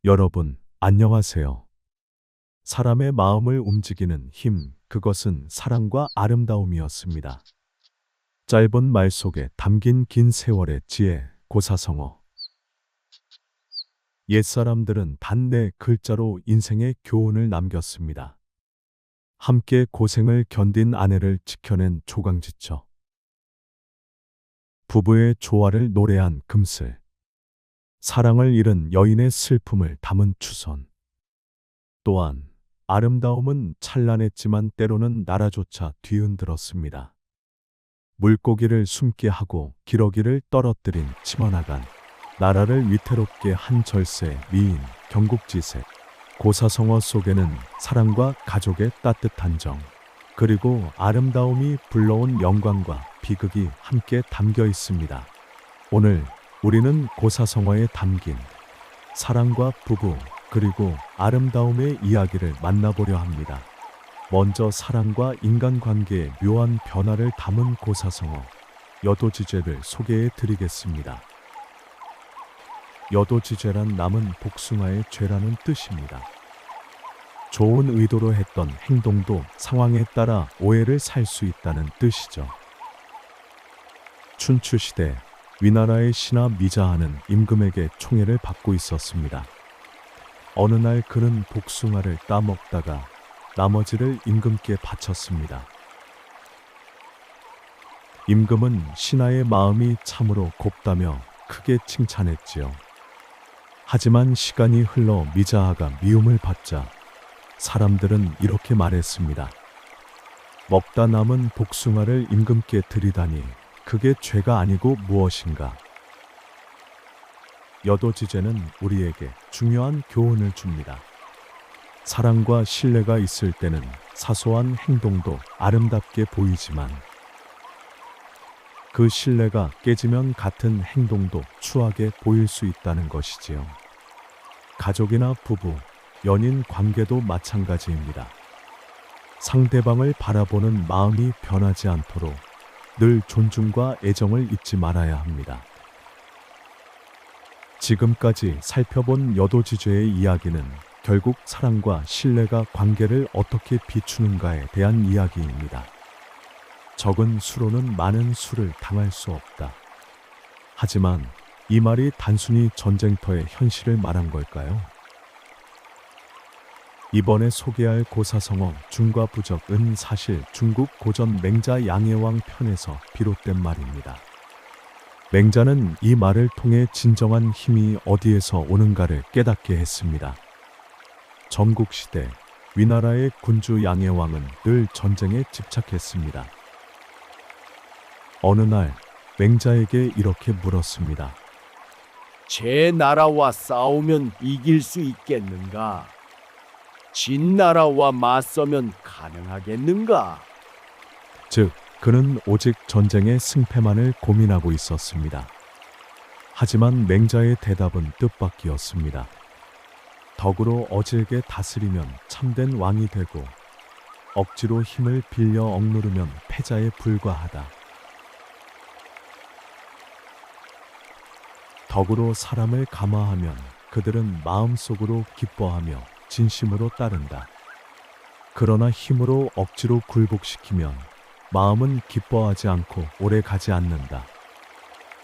여러분, 안녕하세요. 사람의 마음을 움직이는 힘, 그것은 사랑과 아름다움이었습니다. 짧은 말 속에 담긴 긴 세월의 지혜, 고사성어. 옛사람들은 단 네 글자로 인생의 교훈을 남겼습니다. 함께 고생을 견딘 아내를 지켜낸 조강지처. 부부의 조화를 노래한 금슬. 사랑을 잃은 여인의 슬픔을 담은 추선. 또한 아름다움은 찬란했지만 때로는 나라조차 뒤흔들었습니다. 물고기를 숨게 하고 기러기를 떨어뜨린 치마나간, 나라를 위태롭게 한 절세 미인 경국지색. 고사성어 속에는 사랑과 가족의 따뜻한 정, 그리고 아름다움이 불러온 영광과 비극이 함께 담겨 있습니다. 오늘 우리는 고사성어에 담긴 사랑과 부부, 그리고 아름다움의 이야기를 만나보려 합니다. 먼저 사랑과 인간관계의 묘한 변화를 담은 고사성어, 여도지죄를 소개해 드리겠습니다. 여도지죄란 남은 복숭아의 죄라는 뜻입니다. 좋은 의도로 했던 행동도 상황에 따라 오해를 살 수 있다는 뜻이죠. 춘추시대 위나라의 신하 미자하는 임금에게 총애를 받고 있었습니다. 어느 날 그는 복숭아를 따먹다가 나머지를 임금께 바쳤습니다. 임금은 신하의 마음이 참으로 곱다며 크게 칭찬했지요. 하지만 시간이 흘러 미자하가 미움을 받자 사람들은 이렇게 말했습니다. 먹다 남은 복숭아를 임금께 드리다니 그게 죄가 아니고 무엇인가. 여도지죄는 우리에게 중요한 교훈을 줍니다. 사랑과 신뢰가 있을 때는 사소한 행동도 아름답게 보이지만 그 신뢰가 깨지면 같은 행동도 추하게 보일 수 있다는 것이지요. 가족이나 부부, 연인 관계도 마찬가지입니다. 상대방을 바라보는 마음이 변하지 않도록 늘 존중과 애정을 잊지 말아야 합니다. 지금까지 살펴본 여도지죄의 이야기는 결국 사랑과 신뢰가 관계를 어떻게 비추는가에 대한 이야기입니다. 적은 수로는 많은 수를 당할 수 없다. 하지만 이 말이 단순히 전쟁터의 현실을 말한 걸까요? 이번에 소개할 고사성어 중과 부적은 사실 중국 고전 맹자 양해왕 편에서 비롯된 말입니다. 맹자는 이 말을 통해 진정한 힘이 어디에서 오는가를 깨닫게 했습니다. 전국시대 위나라의 군주 양해왕은 늘 전쟁에 집착했습니다. 어느 날 맹자에게 이렇게 물었습니다. 제 나라와 싸우면 이길 수 있겠는가? 진 나라와 맞서면 가능하겠는가? 즉, 그는 오직 전쟁의 승패만을 고민하고 있었습니다. 하지만 맹자의 대답은 뜻밖이었습니다. 덕으로 어질게 다스리면 참된 왕이 되고 억지로 힘을 빌려 억누르면 패자에 불과하다. 덕으로 사람을 감화하면 그들은 마음속으로 기뻐하며 진심으로 따른다. 그러나 힘으로 억지로 굴복시키면 마음은 기뻐하지 않고 오래 가지 않는다.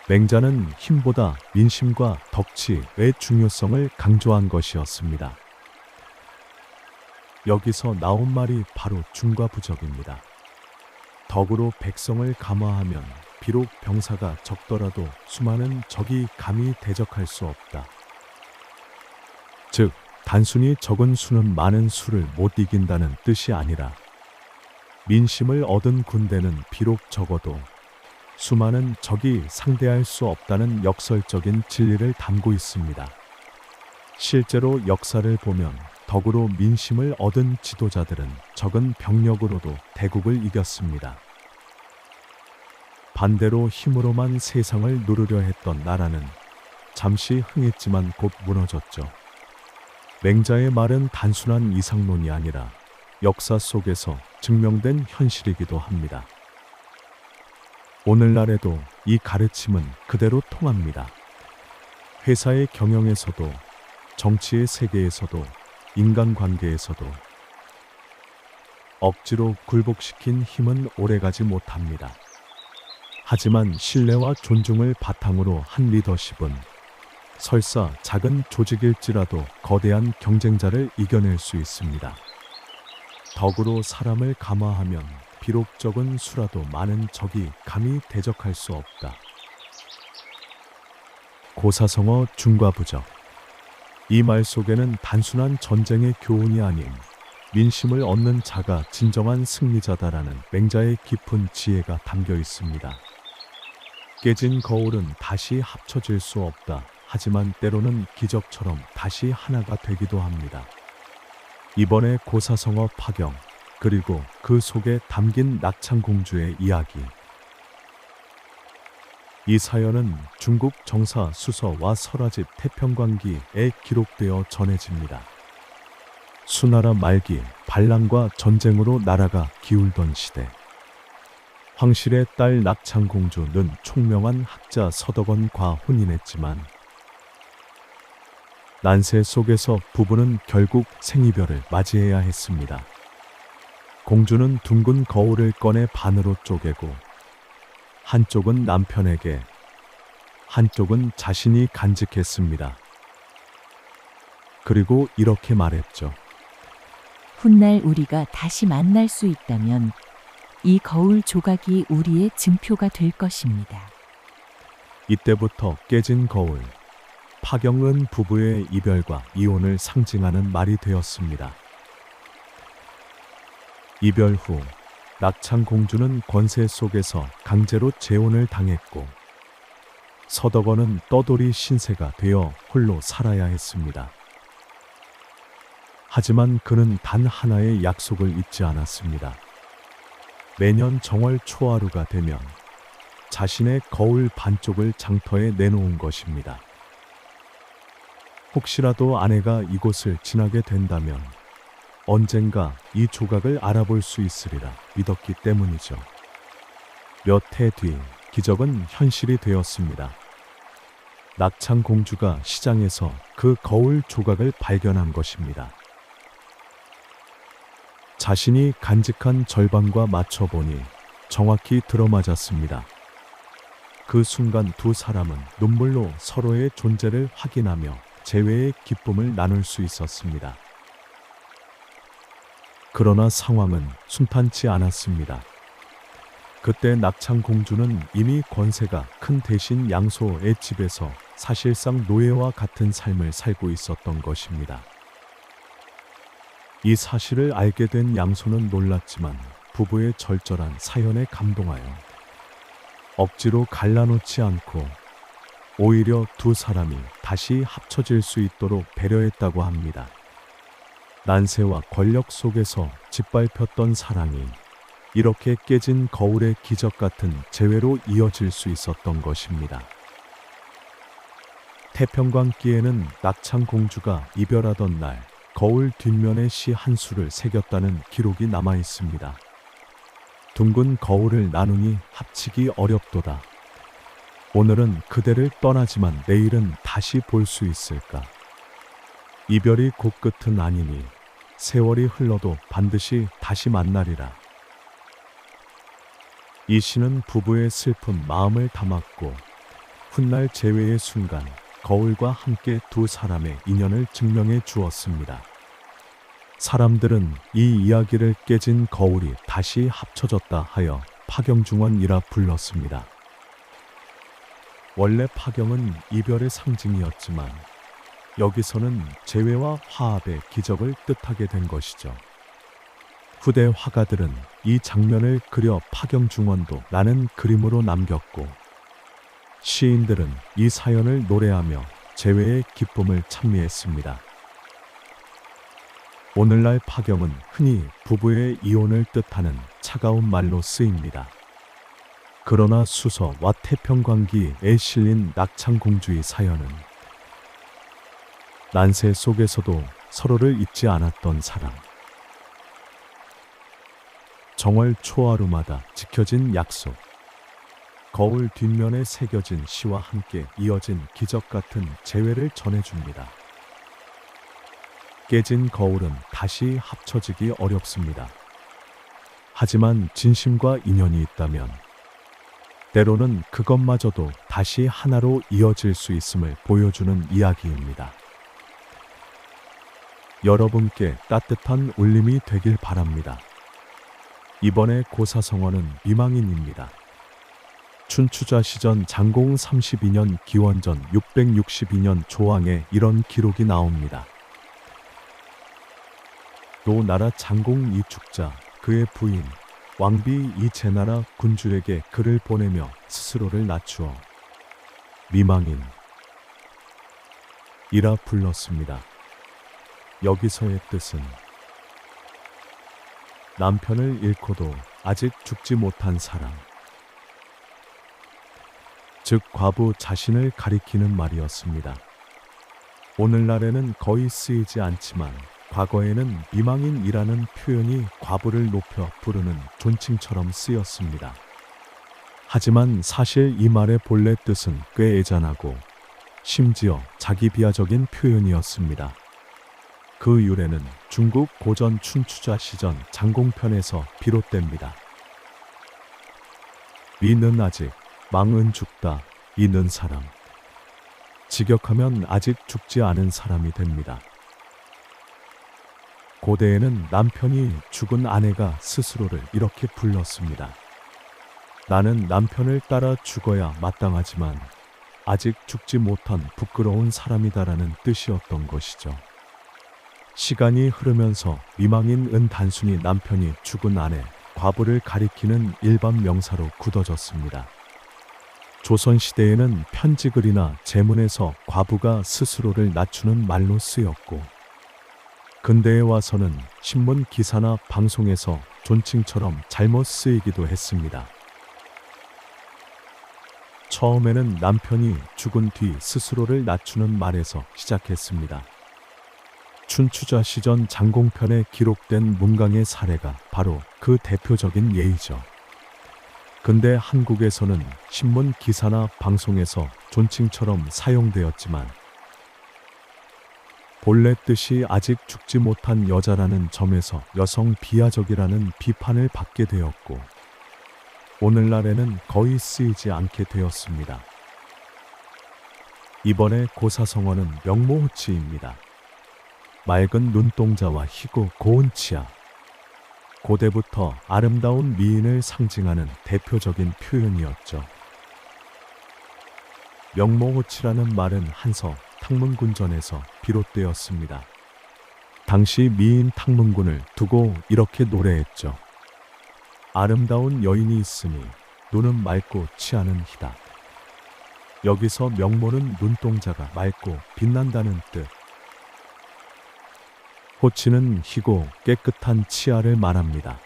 맹자는 힘보다 민심과 덕치의 중요성을 강조한 것이었습니다. 여기서 나온 말이 바로 중과 부적입니다. 덕으로 백성을 감화하면 비록 병사가 적더라도 수많은 적이 감히 대적할 수 없다. 즉, 단순히 적은 수는 많은 수를 못 이긴다는 뜻이 아니라 민심을 얻은 군대는 비록 적어도 수많은 적이 상대할 수 없다는 역설적인 진리를 담고 있습니다. 실제로 역사를 보면 덕으로 민심을 얻은 지도자들은 적은 병력으로도 대국을 이겼습니다. 반대로 힘으로만 세상을 누르려 했던 나라는 잠시 흥했지만 곧 무너졌죠. 맹자의 말은 단순한 이상론이 아니라 역사 속에서 증명된 현실이기도 합니다. 오늘날에도 이 가르침은 그대로 통합니다. 회사의 경영에서도 정치의 세계에서도 인간관계에서도 억지로 굴복시킨 힘은 오래가지 못합니다. 하지만 신뢰와 존중을 바탕으로 한 리더십은 설사 작은 조직일지라도 거대한 경쟁자를 이겨낼 수 있습니다. 덕으로 사람을 감화하면 비록 적은 수라도 많은 적이 감히 대적할 수 없다. 고사성어 중과부적. 이 말 속에는 단순한 전쟁의 교훈이 아닌 민심을 얻는 자가 진정한 승리자다라는 맹자의 깊은 지혜가 담겨 있습니다. 깨진 거울은 다시 합쳐질 수 없다. 하지만 때로는 기적처럼 다시 하나가 되기도 합니다. 이번에 고사성어 파경, 그리고 그 속에 담긴 낙창공주의 이야기. 이 사연은 중국 정사 수서와 설화집 태평관기에 기록되어 전해집니다. 수나라 말기 반란과 전쟁으로 나라가 기울던 시대, 황실의 딸 낙창공주는 총명한 학자 서덕원과 혼인했지만 난세 속에서 부부는 결국 생이별을 맞이해야 했습니다. 공주는 둥근 거울을 꺼내 반으로 쪼개고 한쪽은 남편에게, 한쪽은 자신이 간직했습니다. 그리고 이렇게 말했죠. 훗날 우리가 다시 만날 수 있다면 이 거울 조각이 우리의 증표가 될 것입니다. 이때부터 깨진 거울, 파경은 부부의 이별과 이혼을 상징하는 말이 되었습니다. 이별 후 낙창공주는 권세 속에서 강제로 재혼을 당했고 서덕원은 떠돌이 신세가 되어 홀로 살아야 했습니다. 하지만 그는 단 하나의 약속을 잊지 않았습니다. 매년 정월 초하루가 되면 자신의 거울 반쪽을 장터에 내놓은 것입니다. 혹시라도 아내가 이곳을 지나게 된다면 언젠가 이 조각을 알아볼 수 있으리라 믿었기 때문이죠. 몇 해 뒤 기적은 현실이 되었습니다. 낙창공주가 시장에서 그 거울 조각을 발견한 것입니다. 자신이 간직한 절반과 맞춰보니 정확히 들어맞았습니다. 그 순간 두 사람은 눈물로 서로의 존재를 확인하며 재회의 기쁨을 나눌 수 있었습니다. 그러나 상황은 순탄치 않았습니다. 그때 낙창공주는 이미 권세가 큰 대신 양소의 집에서 사실상 노예와 같은 삶을 살고 있었던 것입니다. 이 사실을 알게 된 양소는 놀랐지만 부부의 절절한 사연에 감동하여 억지로 갈라놓지 않고 오히려 두 사람이 다시 합쳐질 수 있도록 배려했다고 합니다. 난세와 권력 속에서 짓밟혔던 사랑이 이렇게 깨진 거울의 기적 같은 재회로 이어질 수 있었던 것입니다. 태평관기에는 낙창공주가 이별하던 날 거울 뒷면에 시 한 수를 새겼다는 기록이 남아 있습니다. 둥근 거울을 나누니 합치기 어렵도다. 오늘은 그대를 떠나지만 내일은 다시 볼 수 있을까? 이별이 곧끝은 아니니 세월이 흘러도 반드시 다시 만나리라. 이 시는 부부의 슬픈 마음을 담았고 훗날 재회의 순간 거울과 함께 두 사람의 인연을 증명해 주었습니다. 사람들은 이 이야기를 깨진 거울이 다시 합쳐졌다 하여 파경중원이라 불렀습니다. 원래 파경은 이별의 상징이었지만 여기서는 재회와 화합의 기적을 뜻하게 된 것이죠. 후대 화가들은 이 장면을 그려 파경중원도 라는 그림으로 남겼고 시인들은 이 사연을 노래하며 재회의 기쁨을 찬미했습니다. 오늘날 파경은 흔히 부부의 이혼을 뜻하는 차가운 말로 쓰입니다. 그러나 수서와 태평관기에 실린 낙창공주의 사연은 난세 속에서도 서로를 잊지 않았던 사랑, 정월 초하루마다 지켜진 약속, 거울 뒷면에 새겨진 시와 함께 이어진 기적 같은 재회를 전해줍니다. 깨진 거울은 다시 합쳐지기 어렵습니다. 하지만 진심과 인연이 있다면 때로는 그것마저도 다시 하나로 이어질 수 있음을 보여주는 이야기입니다. 여러분께 따뜻한 울림이 되길 바랍니다. 이번에 고사성어는 미망인입니다. 춘추자 시전 장공 32년 기원전 662년 조항에 이런 기록이 나옵니다. 노나라 장공 이축자 그의 부인 왕비 이 제나라 군주에게 글을 보내며 스스로를 낮추어 미망인 이라 불렀습니다. 여기서의 뜻은 남편을 잃고도 아직 죽지 못한 사람, 즉 과부 자신을 가리키는 말이었습니다. 오늘날에는 거의 쓰이지 않지만 과거에는 미망인이라는 표현이 과부를 높여 부르는 존칭처럼 쓰였습니다. 하지만 사실 이 말의 본래 뜻은 꽤 애잔하고 심지어 자기 비하적인 표현이었습니다. 그 유래는 중국 고전 춘추자 시전 장공편에서 비롯됩니다. 미는 아직, 망은 죽다, 이는 사람. 직역하면 아직 죽지 않은 사람이 됩니다. 고대에는 남편이 죽은 아내가 스스로를 이렇게 불렀습니다. 나는 남편을 따라 죽어야 마땅하지만 아직 죽지 못한 부끄러운 사람이다라는 뜻이었던 것이죠. 시간이 흐르면서 미망인은 단순히 남편이 죽은 아내, 과부를 가리키는 일반 명사로 굳어졌습니다. 조선시대에는 편지글이나 제문에서 과부가 스스로를 낮추는 말로 쓰였고, 근대에 와서는 신문 기사나 방송에서 존칭처럼 잘못 쓰이기도 했습니다. 처음에는 남편이 죽은 뒤 스스로를 낮추는 말에서 시작했습니다. 춘추자 시전 장공편에 기록된 문강의 사례가 바로 그 대표적인 예이죠. 근데 한국에서는 신문 기사나 방송에서 존칭처럼 사용되었지만 본래 뜻이 아직 죽지 못한 여자라는 점에서 여성 비하적이라는 비판을 받게 되었고 오늘날에는 거의 쓰이지 않게 되었습니다. 이번에 고사성어는 명모호치입니다. 맑은 눈동자와 희고 고운 치아. 고대부터 아름다운 미인을 상징하는 대표적인 표현이었죠. 명모호치라는 말은 한서 탕문군전에서 비롯되었습니다. 당시 미인 탕문군을 두고 이렇게 노래했죠. 아름다운 여인이 있으니 눈은 맑고 치아는 희다. 여기서 명모는 눈동자가 맑고 빛난다는 뜻. 호치는 희고 깨끗한 치아를 말합니다.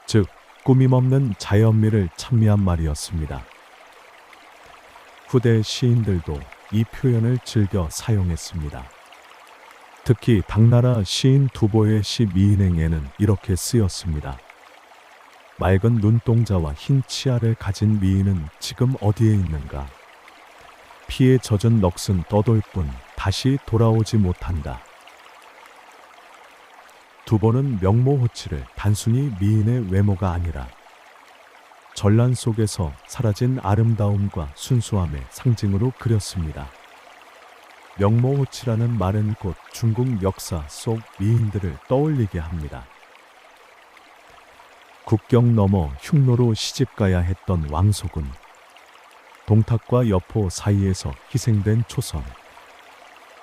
즉 꾸밈없는 자연미를 찬미한 말이었습니다. 후대 시인들도 이 표현을 즐겨 사용했습니다. 특히 당나라 시인 두보의 시 미인행에는 이렇게 쓰였습니다. 맑은 눈동자와 흰 치아를 가진 미인은 지금 어디에 있는가? 피에 젖은 넋은 떠돌 뿐 다시 돌아오지 못한다. 두보는 명모호치를 단순히 미인의 외모가 아니라 전란 속에서 사라진 아름다움과 순수함의 상징으로 그렸습니다. 명모호치라는 말은 곧 중국 역사 속 미인들을 떠올리게 합니다. 국경 넘어 흉노로 시집가야 했던 왕소군, 동탁과 여포 사이에서 희생된 초선,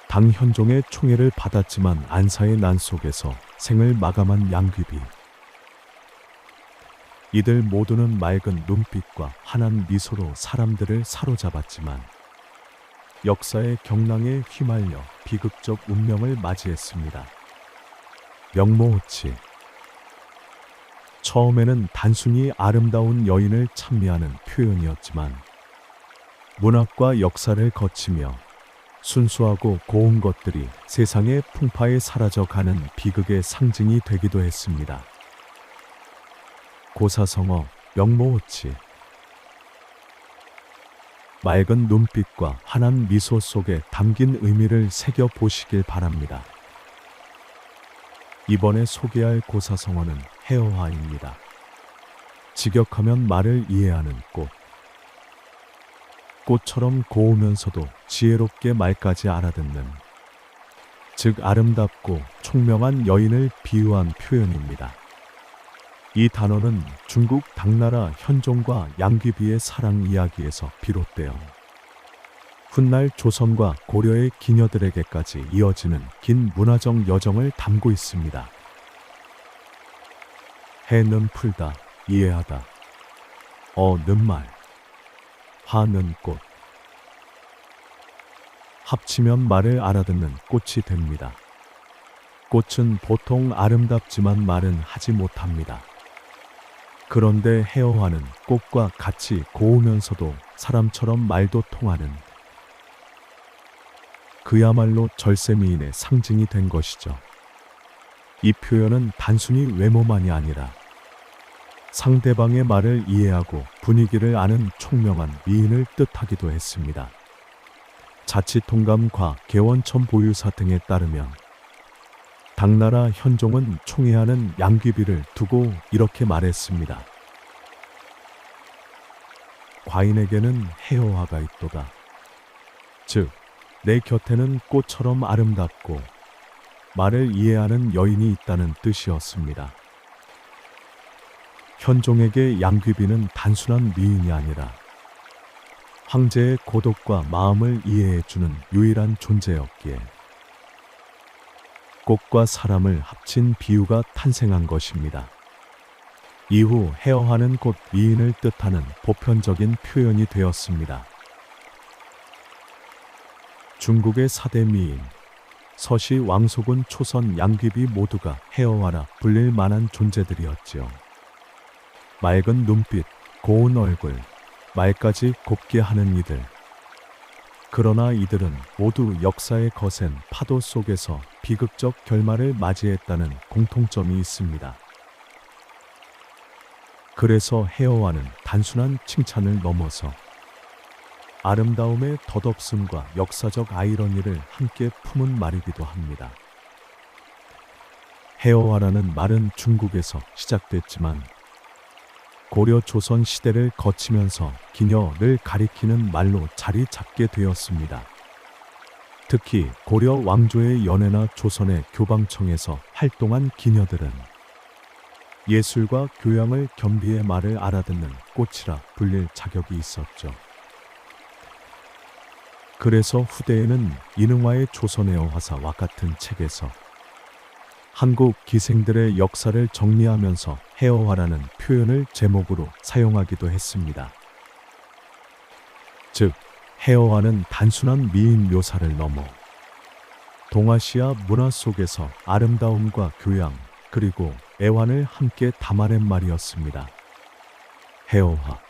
당현종의 총애를 받았지만 안사의 난 속에서 생을 마감한 양귀비. 이들 모두는 맑은 눈빛과 환한 미소로 사람들을 사로잡았지만 역사의 경랑에 휘말려 비극적 운명을 맞이했습니다. 명모호치. 처음에는 단순히 아름다운 여인을 찬미하는 표현이었지만 문학과 역사를 거치며 순수하고 고운 것들이 세상의 풍파에 사라져가는 비극의 상징이 되기도 했습니다. 고사성어 명모호치. 맑은 눈빛과 환한 미소 속에 담긴 의미를 새겨보시길 바랍니다. 이번에 소개할 고사성어는 해어화입니다. 직역하면 말을 이해하는 꽃. 꽃처럼 고우면서도 지혜롭게 말까지 알아듣는, 즉 아름답고 총명한 여인을 비유한 표현입니다. 이 단어는 중국 당나라 현종과 양귀비의 사랑 이야기에서 비롯되어 훗날 조선과 고려의 기녀들에게까지 이어지는 긴 문화적 여정을 담고 있습니다. 해는 풀다, 이해하다. 어는 말, 화는 꽃. 합치면 말을 알아듣는 꽃이 됩니다. 꽃은 보통 아름답지만 말은 하지 못합니다. 그런데 해어화는 꽃과 같이 고우면서도 사람처럼 말도 통하는, 그야말로 절세미인의 상징이 된 것이죠. 이 표현은 단순히 외모만이 아니라 상대방의 말을 이해하고 분위기를 아는 총명한 미인을 뜻하기도 했습니다. 자치통감과 개원천 보유사 등에 따르면 당나라 현종은 총애하는 양귀비를 두고 이렇게 말했습니다. 과인에게는 해어화가 있도다. 즉, 내 곁에는 꽃처럼 아름답고 말을 이해하는 여인이 있다는 뜻이었습니다. 현종에게 양귀비는 단순한 미인이 아니라 황제의 고독과 마음을 이해해주는 유일한 존재였기에 꽃과 사람을 합친 비유가 탄생한 것입니다. 이후 해어화는 곧 미인을 뜻하는 보편적인 표현이 되었습니다. 중국의 4대 미인, 서시, 왕소군, 초선, 양귀비 모두가 해어화라 불릴 만한 존재들이었지요. 맑은 눈빛, 고운 얼굴, 말까지 곱게 하는 이들. 그러나 이들은 모두 역사의 거센 파도 속에서 비극적 결말을 맞이했다는 공통점이 있습니다. 그래서 해어화는 단순한 칭찬을 넘어서 아름다움의 덧없음과 역사적 아이러니를 함께 품은 말이기도 합니다. 해어화라는 말은 중국에서 시작됐지만 고려 조선 시대를 거치면서 기녀를 가리키는 말로 자리 잡게 되었습니다. 특히 고려 왕조의 연회나 조선의 교방청에서 활동한 기녀들은 예술과 교양을 겸비해 말을 알아듣는 꽃이라 불릴 자격이 있었죠. 그래서 후대에는 이능화의 조선의 어화사와 같은 책에서 한국 기생들의 역사를 정리하면서 해어화라는 표현을 제목으로 사용하기도 했습니다. 즉, 해어화는 단순한 미인 묘사를 넘어 동아시아 문화 속에서 아름다움과 교양, 그리고 애환을 함께 담아낸 말이었습니다. 해어화.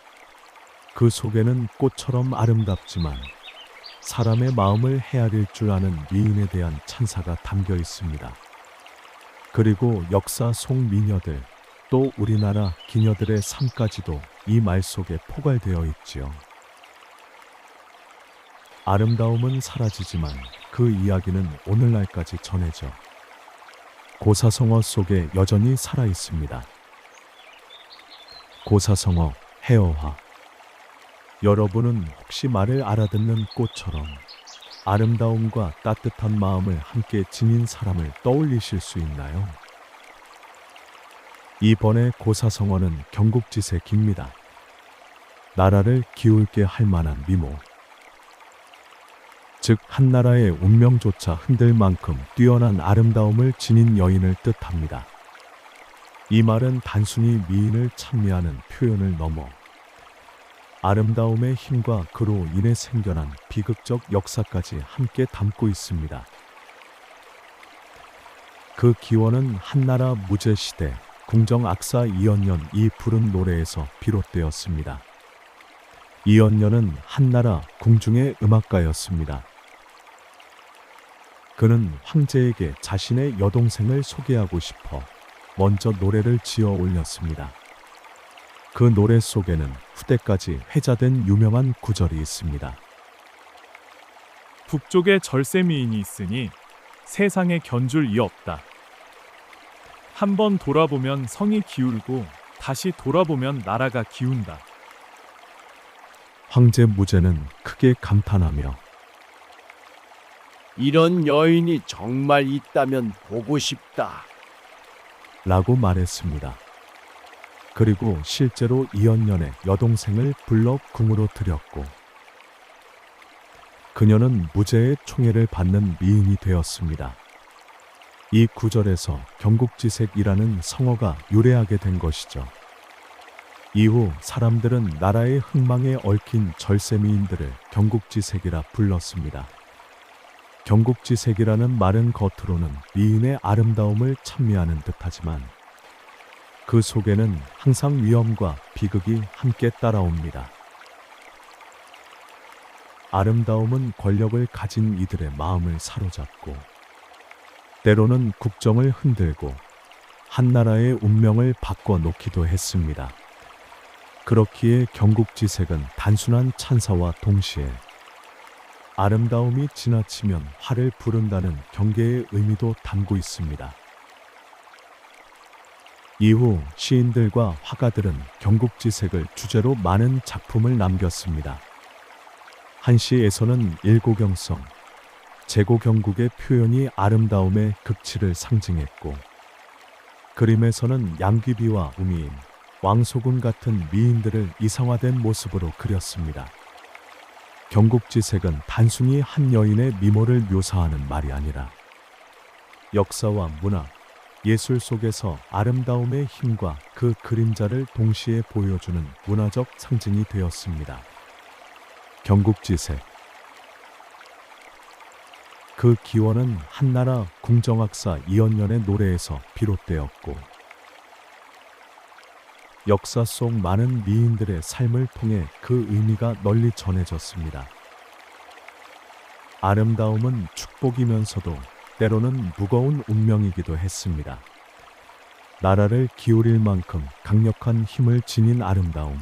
그 속에는 꽃처럼 아름답지만 사람의 마음을 헤아릴 줄 아는 미인에 대한 찬사가 담겨 있습니다. 그리고 역사 속 미녀들, 또 우리나라 기녀들의 삶까지도 이 말 속에 포괄되어 있지요. 아름다움은 사라지지만 그 이야기는 오늘날까지 전해져 고사성어 속에 여전히 살아 있습니다. 고사성어, 해어화. 여러분은 혹시 말을 알아듣는 꽃처럼 아름다움과 따뜻한 마음을 함께 지닌 사람을 떠올리실 수 있나요? 이번의 고사성어는 경국지색입니다. 나라를 기울게 할 만한 미모. 즉, 한 나라의 운명조차 흔들 만큼 뛰어난 아름다움을 지닌 여인을 뜻합니다. 이 말은 단순히 미인을 찬미하는 표현을 넘어 아름다움의 힘과 그로 인해 생겨난 비극적 역사까지 함께 담고 있습니다. 그 기원은 한나라 무제시대 궁정악사 이언년 이 부른 노래에서 비롯되었습니다. 이언년은 한나라 궁중의 음악가였습니다. 그는 황제에게 자신의 여동생을 소개하고 싶어 먼저 노래를 지어 올렸습니다. 그 노래 속에는 후대까지 회자된 유명한 구절이 있습니다. 북쪽에 절세미인이 있으니 세상에 견줄 이 없다. 한번 돌아보면 성이 기울고 다시 돌아보면 나라가 기운다. 황제 무제는 크게 감탄하며 이런 여인이 정말 있다면 보고 싶다. 라고 말했습니다. 그리고 실제로 이연년의 여동생을 불러 궁으로 들였고 그녀는 무제의 총애를 받는 미인이 되었습니다. 이 구절에서 경국지색이라는 성어가 유래하게 된 것이죠. 이후 사람들은 나라의 흥망에 얽힌 절세미인들을 경국지색이라 불렀습니다. 경국지색이라는 말은 겉으로는 미인의 아름다움을 찬미하는 듯하지만 그 속에는 항상 위험과 비극이 함께 따라옵니다. 아름다움은 권력을 가진 이들의 마음을 사로잡고 때로는 국정을 흔들고 한 나라의 운명을 바꿔놓기도 했습니다. 그렇기에 경국지색은 단순한 찬사와 동시에 아름다움이 지나치면 화를 부른다는 경계의 의미도 담고 있습니다. 이후 시인들과 화가들은 경국지색을 주제로 많은 작품을 남겼습니다. 한시에서는 일고경성, 제고경국의 표현이 아름다움의 극치를 상징했고 그림에서는 양귀비와 우미인, 왕소군 같은 미인들을 이상화된 모습으로 그렸습니다. 경국지색은 단순히 한 여인의 미모를 묘사하는 말이 아니라 역사와 문화, 예술 속에서 아름다움의 힘과 그 그림자를 동시에 보여주는 문화적 상징이 되었습니다. 경국지색. 그 기원은 한나라 궁정학사 이연년의 노래에서 비롯되었고 역사 속 많은 미인들의 삶을 통해 그 의미가 널리 전해졌습니다. 아름다움은 축복이면서도 때로는 무거운 운명이기도 했습니다. 나라를 기울일 만큼 강력한 힘을 지닌 아름다움.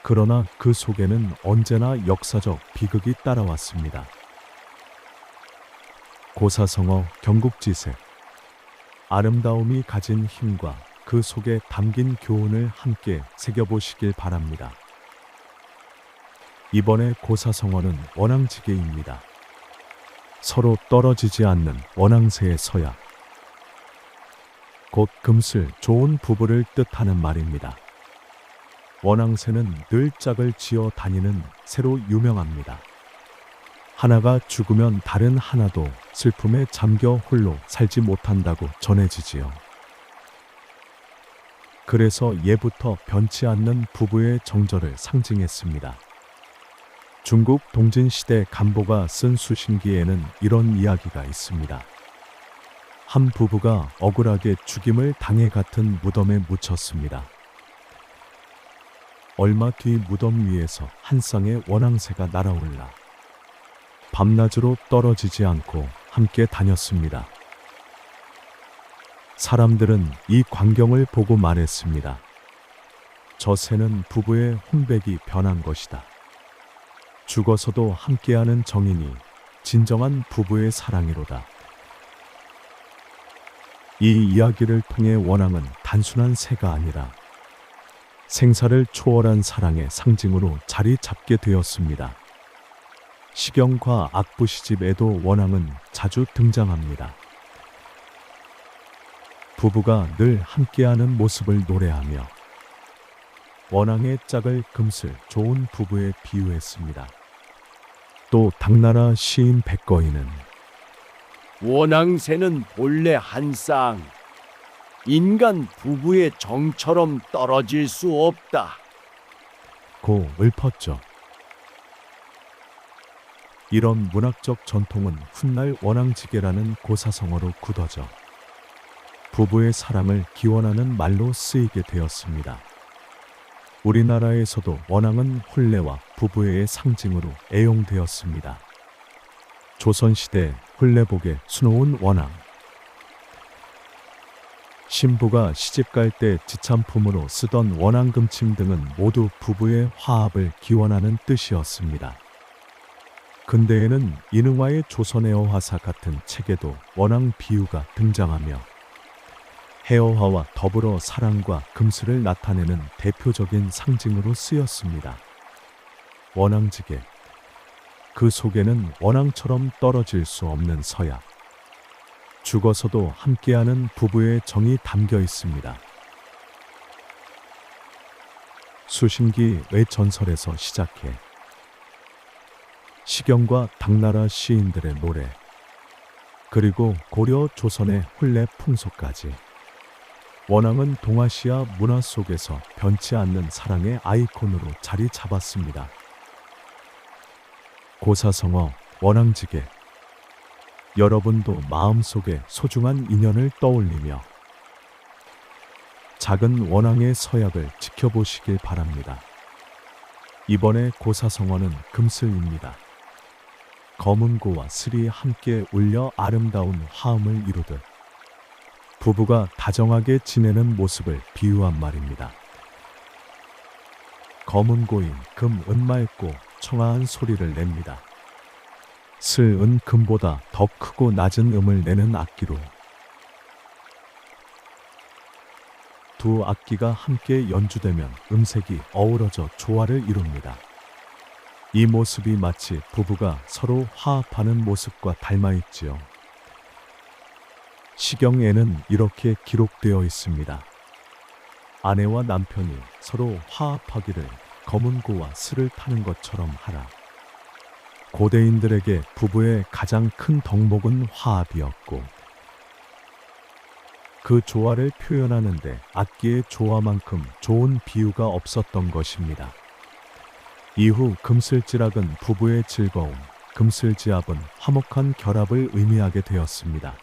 그러나 그 속에는 언제나 역사적 비극이 따라왔습니다. 고사성어 경국지색. 아름다움이 가진 힘과 그 속에 담긴 교훈을 함께 새겨보시길 바랍니다. 이번에 고사성어는 원앙지계입니다. 서로 떨어지지 않는 원앙새의 서약. 곧 금슬 좋은 부부를 뜻하는 말입니다. 원앙새는 늘 짝을 지어 다니는 새로 유명합니다. 하나가 죽으면 다른 하나도 슬픔에 잠겨 홀로 살지 못한다고 전해지지요. 그래서 예부터 변치 않는 부부의 정절을 상징했습니다. 중국 동진시대 간보가 쓴 수신기에는 이런 이야기가 있습니다. 한 부부가 억울하게 죽임을 당해 같은 무덤에 묻혔습니다. 얼마 뒤 무덤 위에서 한 쌍의 원앙새가 날아올라 밤낮으로 떨어지지 않고 함께 다녔습니다. 사람들은 이 광경을 보고 말했습니다. 저 새는 부부의 혼백이 변한 것이다. 죽어서도 함께하는 정인이 진정한 부부의 사랑이로다. 이 이야기를 통해 원앙은 단순한 새가 아니라 생사를 초월한 사랑의 상징으로 자리 잡게 되었습니다. 시경과 악부시집에도 원앙은 자주 등장합니다. 부부가 늘 함께하는 모습을 노래하며 원앙의 짝을 금슬 좋은 부부에 비유했습니다. 또 당나라 시인 백거인은 원앙새는 본래 한 쌍, 인간 부부의 정처럼 떨어질 수 없다. 고 읊었죠. 이런 문학적 전통은 훗날 원앙지계라는 고사성어로 굳어져 부부의 사랑을 기원하는 말로 쓰이게 되었습니다. 우리나라에서도 원앙은 혼례와 부부의 상징으로 애용되었습니다. 조선시대 혼례복에 수놓은 원앙. 신부가 시집갈 때 지참품으로 쓰던 원앙금침 등은 모두 부부의 화합을 기원하는 뜻이었습니다. 근대에는 이능화의 조선의 어화사 같은 책에도 원앙 비유가 등장하며 해어화와 더불어 사랑과 금슬을 나타내는 대표적인 상징으로 쓰였습니다. 원앙지계. 그 속에는 원앙처럼 떨어질 수 없는 서약. 죽어서도 함께하는 부부의 정이 담겨 있습니다. 수신기의 전설에서 시작해 시경과 당나라 시인들의 노래, 그리고 고려 조선의 혼례 풍속까지 원앙은 동아시아 문화 속에서 변치 않는 사랑의 아이콘으로 자리 잡았습니다. 고사성어, 원앙지계. 여러분도 마음속에 소중한 인연을 떠올리며 작은 원앙의 서약을 지켜보시길 바랍니다. 이번에 고사성어는 금슬입니다. 검은 고와 슬이 함께 울려 아름다운 화음을 이루듯 부부가 다정하게 지내는 모습을 비유한 말입니다. 검은 고인 금, 은 맑고 청아한 소리를 냅니다. 슬, 은, 금보다 더 크고 낮은 음을 내는 악기로 두 악기가 함께 연주되면 음색이 어우러져 조화를 이룹니다. 이 모습이 마치 부부가 서로 화합하는 모습과 닮아 있지요. 시경에는 이렇게 기록되어 있습니다. 아내와 남편이 서로 화합하기를 검은 고와 슬을 타는 것처럼 하라. 고대인들에게 부부의 가장 큰 덕목은 화합이었고 그 조화를 표현하는데 악기의 조화만큼 좋은 비유가 없었던 것입니다. 이후 금슬지락은 부부의 즐거움, 금슬지압은 화목한 결합을 의미하게 되었습니다.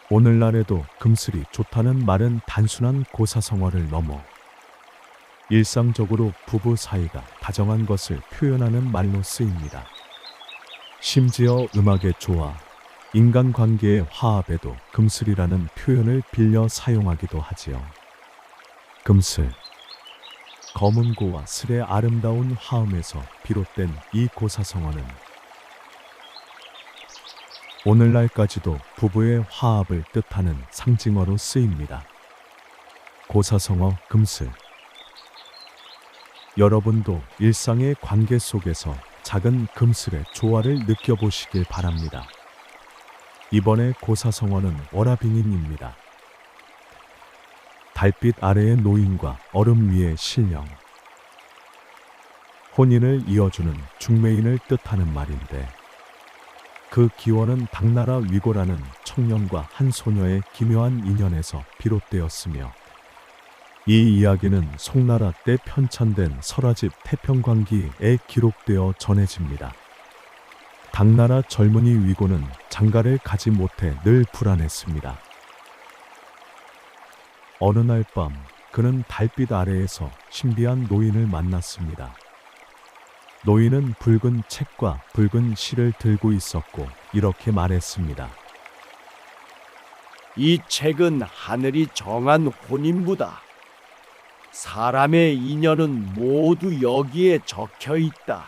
오늘날에도 금슬이 좋다는 말은 단순한 고사성어를 넘어 일상적으로 부부 사이가 다정한 것을 표현하는 말로 쓰입니다. 심지어 음악의 조화, 인간관계의 화합에도 금슬이라는 표현을 빌려 사용하기도 하지요. 금슬. 검은 고와 슬의 아름다운 화음에서 비롯된 이 고사성어는 오늘날까지도 부부의 화합을 뜻하는 상징어로 쓰입니다. 고사성어 금슬. 여러분도 일상의 관계 속에서 작은 금슬의 조화를 느껴보시길 바랍니다. 이번에 고사성어는 월화빙인입니다. 달빛 아래의 노인과 얼음 위의 신령. 혼인을 이어주는 중매인을 뜻하는 말인데 그 기원은 당나라 위고라는 청년과 한 소녀의 기묘한 인연에서 비롯되었으며 이 이야기는 송나라 때 편찬된 설화집 태평광기에 기록되어 전해집니다. 당나라 젊은이 위고는 장가를 가지 못해 늘 불안했습니다. 어느 날 밤 그는 달빛 아래에서 신비한 노인을 만났습니다. 노인은 붉은 책과 붉은 실을 들고 있었고 이렇게 말했습니다. 이 책은 하늘이 정한 혼인부다. 사람의 인연은 모두 여기에 적혀 있다.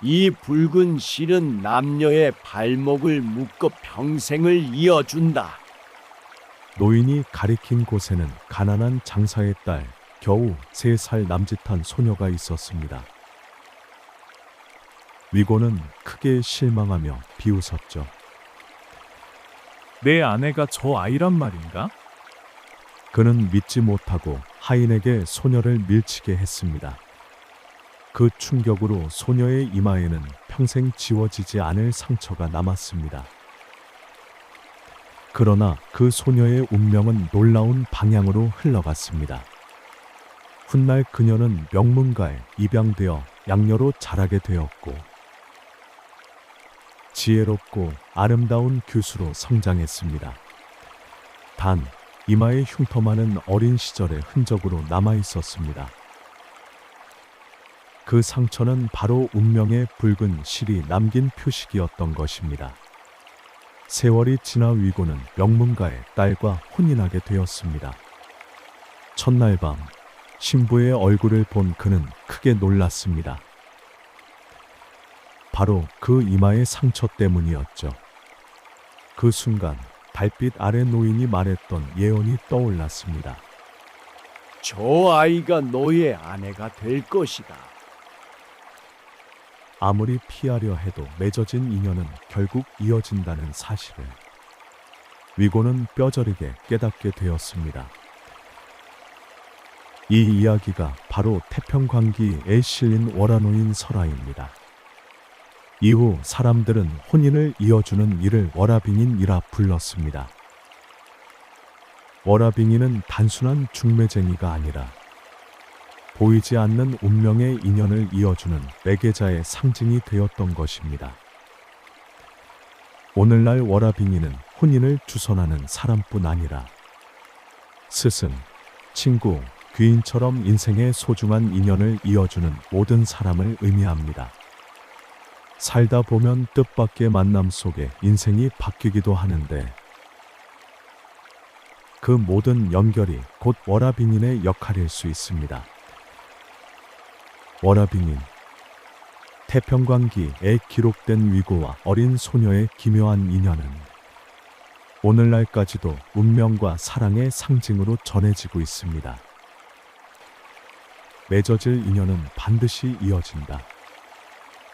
이 붉은 실은 남녀의 발목을 묶어 평생을 이어준다. 노인이 가리킨 곳에는 가난한 장사의 딸, 겨우 3살 남짓한 소녀가 있었습니다. 위고는 크게 실망하며 비웃었죠. 내 아내가 저 아이란 말인가? 그는 믿지 못하고 하인에게 소녀를 밀치게 했습니다. 그 충격으로 소녀의 이마에는 평생 지워지지 않을 상처가 남았습니다. 그러나 그 소녀의 운명은 놀라운 방향으로 흘러갔습니다. 훗날 그녀는 명문가에 입양되어 양녀로 자라게 되었고 지혜롭고 아름다운 교수로 성장했습니다. 단 이마의 흉터만은 어린 시절의 흔적으로 남아 있었습니다. 그 상처는 바로 운명의 붉은 실이 남긴 표식이었던 것입니다. 세월이 지나 위고는 명문가의 딸과 혼인하게 되었습니다. 첫날 밤 신부의 얼굴을 본 그는 크게 놀랐습니다. 바로 그 이마의 상처 때문이었죠. 그 순간 달빛 아래 노인이 말했던 예언이 떠올랐습니다. 저 아이가 너의 아내가 될 것이다. 아무리 피하려 해도 맺어진 인연은 결국 이어진다는 사실을 위고는 뼈저리게 깨닫게 되었습니다. 이 이야기가 바로 태평광기에 실린 월화노인 설화입니다. 이후 사람들은 혼인을 이어주는 이를 월화빙인이라 불렀습니다. 월화빙인은 단순한 중매쟁이가 아니라 보이지 않는 운명의 인연을 이어주는 매개자의 상징이 되었던 것입니다. 오늘날 월화빙인은 혼인을 주선하는 사람뿐 아니라 스승, 친구, 귀인처럼 인생의 소중한 인연을 이어주는 모든 사람을 의미합니다. 살다 보면 뜻밖의 만남 속에 인생이 바뀌기도 하는데 그 모든 연결이 곧 월화빙인의 역할일 수 있습니다. 월화빙인, 태평광기에 기록된 위고와 어린 소녀의 기묘한 인연은 오늘날까지도 운명과 사랑의 상징으로 전해지고 있습니다. 맺어질 인연은 반드시 이어진다.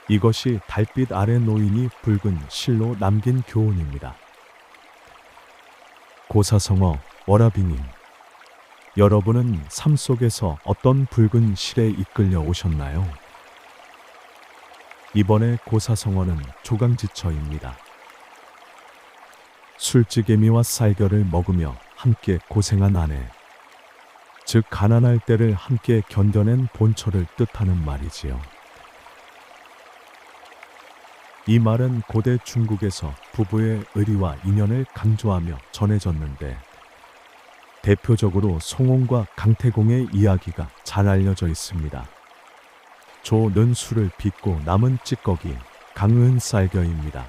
이것이 달빛 아래 노인이 붉은 실로 남긴 교훈입니다. 고사성어 월화빙인, 여러분은 삶 속에서 어떤 붉은 실에 이끌려 오셨나요? 이번에 고사성어는 조강지처입니다. 술찌개미와 쌀겨를 먹으며 함께 고생한 아내, 즉 가난할 때를 함께 견뎌낸 본처를 뜻하는 말이지요. 이 말은 고대 중국에서 부부의 의리와 인연을 강조하며 전해졌는데 대표적으로 송옹과 강태공의 이야기가 잘 알려져 있습니다. 조는 술을 빚고 남은 찌꺼기, 강은 쌀겨입니다.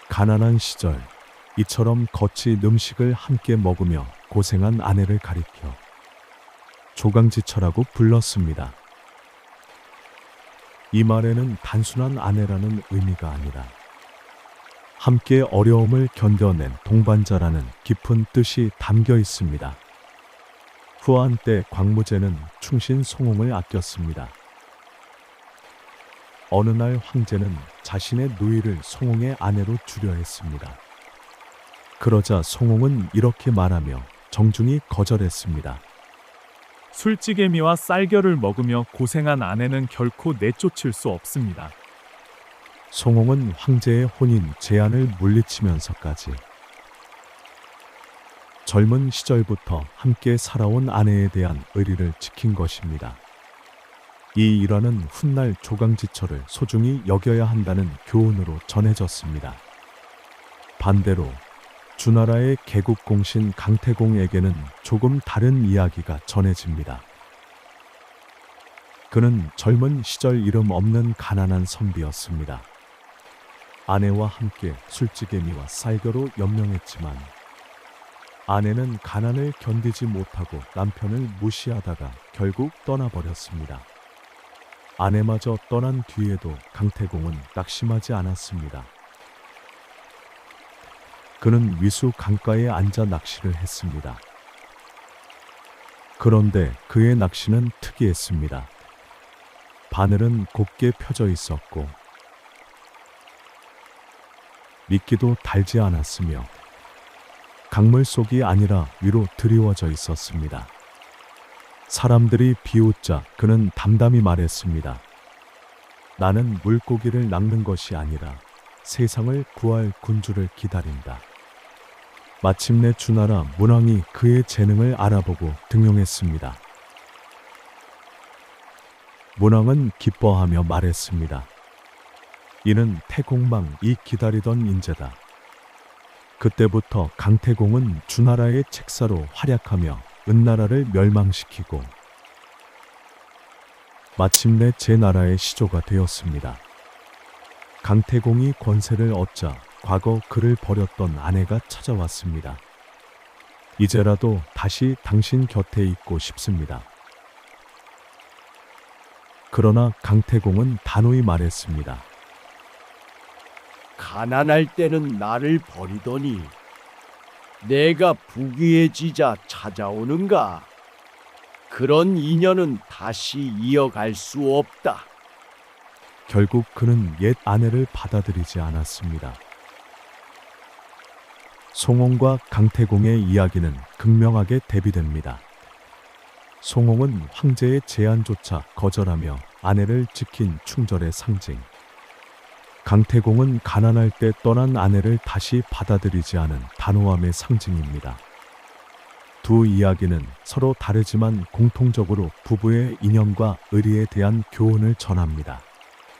가난한 시절 이처럼 거친 음식을 함께 먹으며 고생한 아내를 가리켜 조강지처라고 불렀습니다. 이 말에는 단순한 아내라는 의미가 아니라 함께 어려움을 견뎌낸 동반자라는 깊은 뜻이 담겨 있습니다. 후한 때 광무제는 충신 송옹을 아꼈습니다. 어느 날 황제는 자신의 누이를 송옹의 아내로 주려 했습니다. 그러자 송옹은 이렇게 말하며 정중히 거절했습니다. 술찌개미와 쌀겨를 먹으며 고생한 아내는 결코 내쫓을 수 없습니다. 송옹은 황제의 혼인 제안을 물리치면서까지 젊은 시절부터 함께 살아온 아내에 대한 의리를 지킨 것입니다. 이 일화는 훗날 조강지처를 소중히 여겨야 한다는 교훈으로 전해졌습니다. 반대로 주나라의 개국공신 강태공에게는 조금 다른 이야기가 전해집니다. 그는 젊은 시절 이름 없는 가난한 선비였습니다. 아내와 함께 술찌개미와 쌀겨로 연명했지만 아내는 가난을 견디지 못하고 남편을 무시하다가 결국 떠나버렸습니다. 아내마저 떠난 뒤에도 강태공은 낙심하지 않았습니다. 그는 위수 강가에 앉아 낚시를 했습니다. 그런데 그의 낚시는 특이했습니다. 바늘은 곱게 펴져 있었고 미끼도 달지 않았으며 강물 속이 아니라 위로 드리워져 있었습니다. 사람들이 비웃자 그는 담담히 말했습니다. 나는 물고기를 낚는 것이 아니라 세상을 구할 군주를 기다린다. 마침내 주나라 문왕이 그의 재능을 알아보고 등용했습니다. 문왕은 기뻐하며 말했습니다. 이는 태공망이 기다리던 인재다. 그때부터 강태공은 주나라의 책사로 활약하며 은나라를 멸망시키고 마침내 제나라의 시조가 되었습니다. 강태공이 권세를 얻자 과거 그를 버렸던 아내가 찾아왔습니다. 이제라도 다시 당신 곁에 있고 싶습니다. 그러나 강태공은 단호히 말했습니다. 가난할 때는 나를 버리더니 내가 부귀해지자 찾아오는가? 그런 인연은 다시 이어갈 수 없다. 결국 그는 옛 아내를 받아들이지 않았습니다. 송홍과 강태공의 이야기는 극명하게 대비됩니다. 송홍은 황제의 제안조차 거절하며 아내를 지킨 충절의 상징. 강태공은 가난할 때 떠난 아내를 다시 받아들이지 않은 단호함의 상징입니다. 두 이야기는 서로 다르지만 공통적으로 부부의 인연과 의리에 대한 교훈을 전합니다.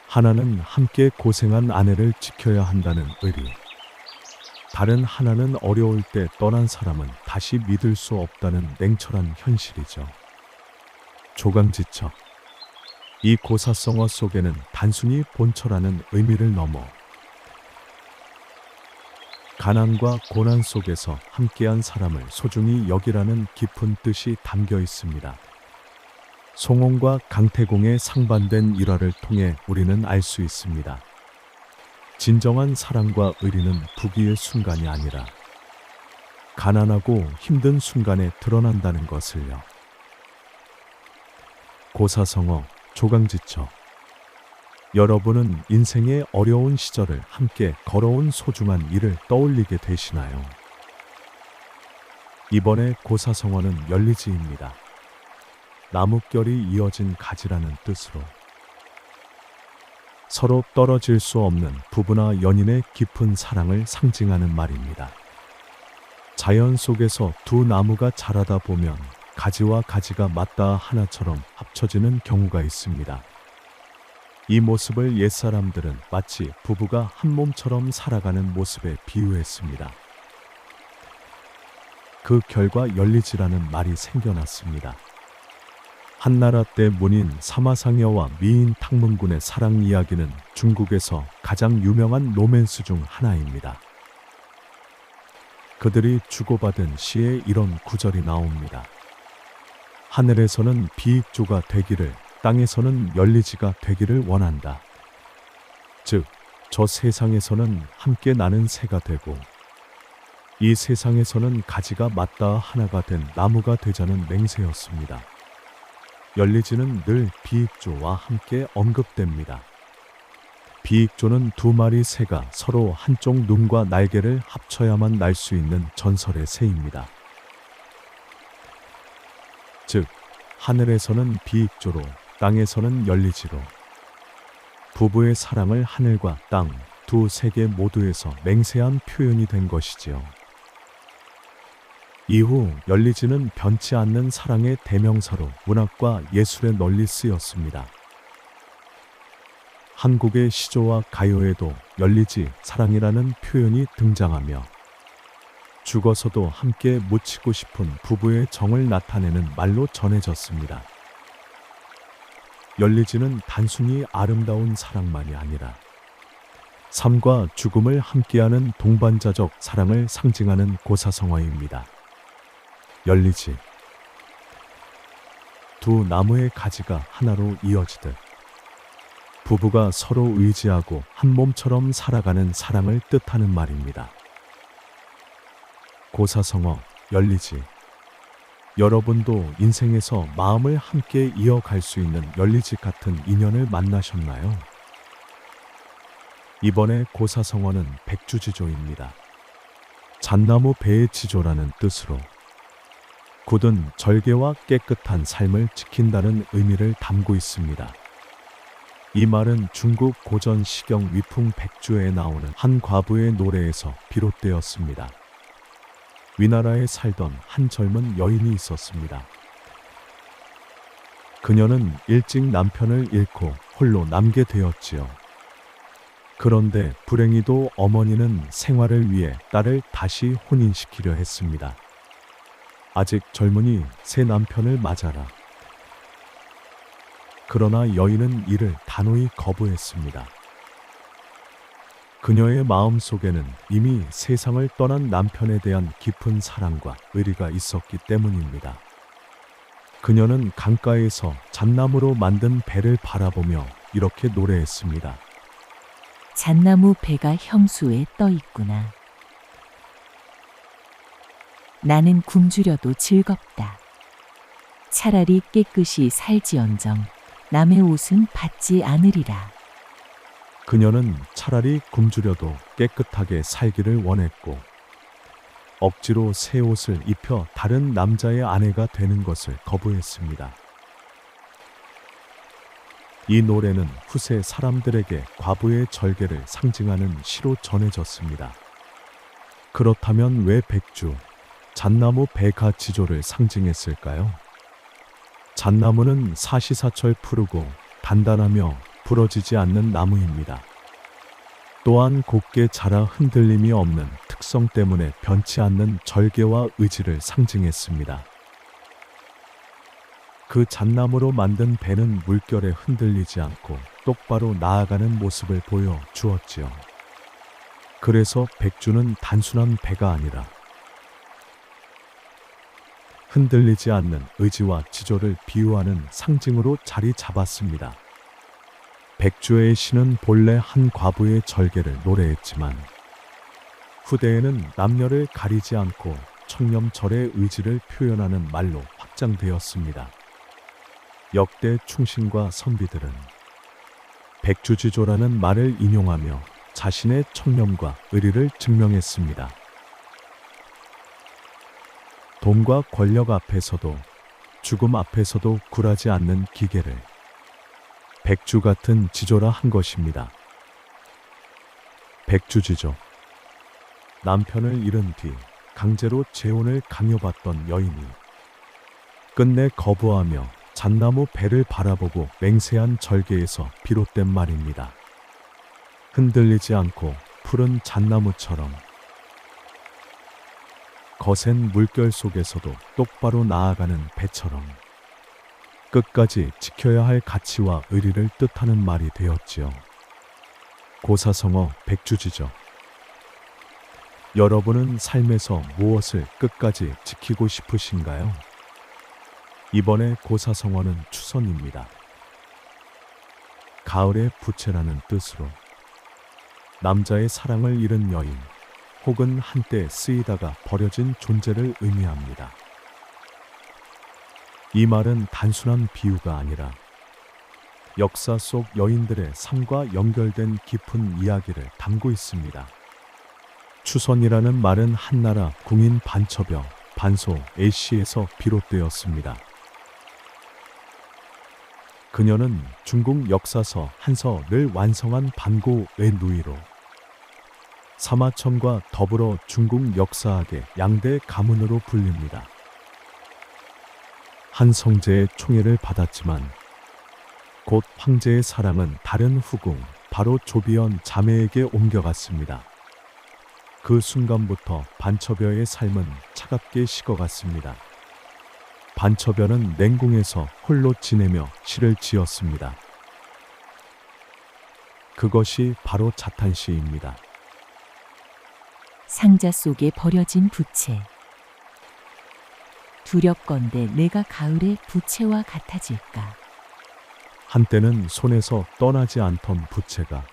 하나는 함께 고생한 아내를 지켜야 한다는 의리. 다른 하나는 어려울 때 떠난 사람은 다시 믿을 수 없다는 냉철한 현실이죠. 조강지처. 이 고사성어 속에는 단순히 본처라는 의미를 넘어 가난과 고난 속에서 함께한 사람을 소중히 여기라는 깊은 뜻이 담겨 있습니다. 송홍과 강태공의 상반된 일화를 통해 우리는 알 수 있습니다. 진정한 사랑과 의리는 부귀의 순간이 아니라 가난하고 힘든 순간에 드러난다는 것을요. 고사성어, 조강지처. 여러분은 인생의 어려운 시절을 함께 걸어온 소중한 일을 떠올리게 되시나요? 이번에 고사성어는 열리지입니다. 나뭇결이 이어진 가지라는 뜻으로 서로 떨어질 수 없는 부부나 연인의 깊은 사랑을 상징하는 말입니다. 자연 속에서 두 나무가 자라다 보면 가지와 가지가 맞닿아 하나처럼 합쳐지는 경우가 있습니다. 이 모습을 옛사람들은 마치 부부가 한 몸처럼 살아가는 모습에 비유했습니다. 그 결과 열리지라는 말이 생겨났습니다. 한나라 때 문인 사마상여와 미인 탕문군의 사랑 이야기는 중국에서 가장 유명한 로맨스 중 하나입니다. 그들이 주고받은 시에 이런 구절이 나옵니다. 하늘에서는 비익조가 되기를, 땅에서는 열리지가 되기를 원한다. 즉, 저 세상에서는 함께 나는 새가 되고 이 세상에서는 가지가 맞닿아 하나가 된 나무가 되자는 맹세였습니다. 열리지는 늘 비익조와 함께 언급됩니다. 비익조는 두 마리 새가 서로 한쪽 눈과 날개를 합쳐야만 날 수 있는 전설의 새입니다. 즉, 하늘에서는 비익조로, 땅에서는 열리지로 부부의 사랑을 하늘과 땅, 두 세계 모두에서 맹세한 표현이 된 것이지요. 이후 열리지는 변치 않는 사랑의 대명사로 문학과 예술에 널리 쓰였습니다. 한국의 시조와 가요에도 열리지 사랑이라는 표현이 등장하며 죽어서도 함께 묻히고 싶은 부부의 정을 나타내는 말로 전해졌습니다. 열리지는 단순히 아름다운 사랑만이 아니라 삶과 죽음을 함께하는 동반자적 사랑을 상징하는 고사성어입니다. 열리지. 두 나무의 가지가 하나로 이어지듯 부부가 서로 의지하고 한 몸처럼 살아가는 사랑을 뜻하는 말입니다. 고사성어, 열리지. 여러분도 인생에서 마음을 함께 이어갈 수 있는 열리지 같은 인연을 만나셨나요? 이번에 고사성어는 백주지조입니다. 잣나무 배의 지조라는 뜻으로 굳은 절개와 깨끗한 삶을 지킨다는 의미를 담고 있습니다. 이 말은 중국 고전 시경 위풍 백주에 나오는 한 과부의 노래에서 비롯되었습니다. 위나라에 살던 한 젊은 여인이 있었습니다. 그녀는 일찍 남편을 잃고 홀로 남게 되었지요. 그런데 불행히도 어머니는 생활을 위해 딸을 다시 혼인시키려 했습니다. 아직 젊으니 새 남편을 맞아라. 그러나 여인은 이를 단호히 거부했습니다. 그녀의 마음속에는 이미 세상을 떠난 남편에 대한 깊은 사랑과 의리가 있었기 때문입니다. 그녀는 강가에서 잣나무로 만든 배를 바라보며 이렇게 노래했습니다. 잣나무 배가 형수에 떠 있구나. 나는 굶주려도 즐겁다. 차라리 깨끗이 살지언정 남의 옷은 받지 않으리라. 그녀는 차라리 굶주려도 깨끗하게 살기를 원했고 억지로 새 옷을 입혀 다른 남자의 아내가 되는 것을 거부했습니다. 이 노래는 후세 사람들에게 과부의 절개를 상징하는 시로 전해졌습니다. 그렇다면 왜 백주, 잣나무 배가 지조를 상징했을까요? 잣나무는 사시사철 푸르고 단단하며 부러지지 않는 나무입니다. 또한 곱게 자라 흔들림이 없는 특성 때문에 변치 않는 절개와 의지를 상징했습니다. 그 잣나무로 만든 배는 물결에 흔들리지 않고 똑바로 나아가는 모습을 보여 주었지요. 그래서 백주는 단순한 배가 아니라 흔들리지 않는 의지와 지조를 비유하는 상징으로 자리 잡았습니다. 백주의 시는 본래 한 과부의 절개를 노래했지만 후대에는 남녀를 가리지 않고 청렴절의 의지를 표현하는 말로 확장되었습니다. 역대 충신과 선비들은 백주지조라는 말을 인용하며 자신의 청렴과 의리를 증명했습니다. 돈과 권력 앞에서도 죽음 앞에서도 굴하지 않는 기계를 백주 같은 지조라 한 것입니다. 백주지조. 남편을 잃은 뒤 강제로 재혼을 강요받던 여인이 끝내 거부하며 잣나무 배를 바라보고 맹세한 절개에서 비롯된 말입니다. 흔들리지 않고 푸른 잣나무처럼 거센 물결 속에서도 똑바로 나아가는 배처럼 끝까지 지켜야 할 가치와 의리를 뜻하는 말이 되었지요. 고사성어 백주지죠. 여러분은 삶에서 무엇을 끝까지 지키고 싶으신가요? 이번에 고사성어는 추선입니다. 가을의 부채라는 뜻으로 남자의 사랑을 잃은 여인 혹은 한때 쓰이다가 버려진 존재를 의미합니다. 이 말은 단순한 비유가 아니라 역사 속 여인들의 삶과 연결된 깊은 이야기를 담고 있습니다. 추선이라는 말은 한나라 궁인 반처벼 반소 A씨에서 비롯되었습니다. 그녀는 중국 역사서 한서를 완성한 반고의 누이로 사마천과 더불어 중국 역사학의 양대 가문으로 불립니다. 한 성제의 총애를 받았지만 곧 황제의 사랑은 다른 후궁 바로 조비연 자매에게 옮겨갔습니다. 그 순간부터 반처벼의 삶은 차갑게 식어갔습니다. 반처벼는 냉궁에서 홀로 지내며 시를 지었습니다. 그것이 바로 자탄시입니다. 상자 속에 버려진 부채. 두렵건대 내가 가을의 부채와 같아질까. 한때는 손에서 떠나지 않던 부채가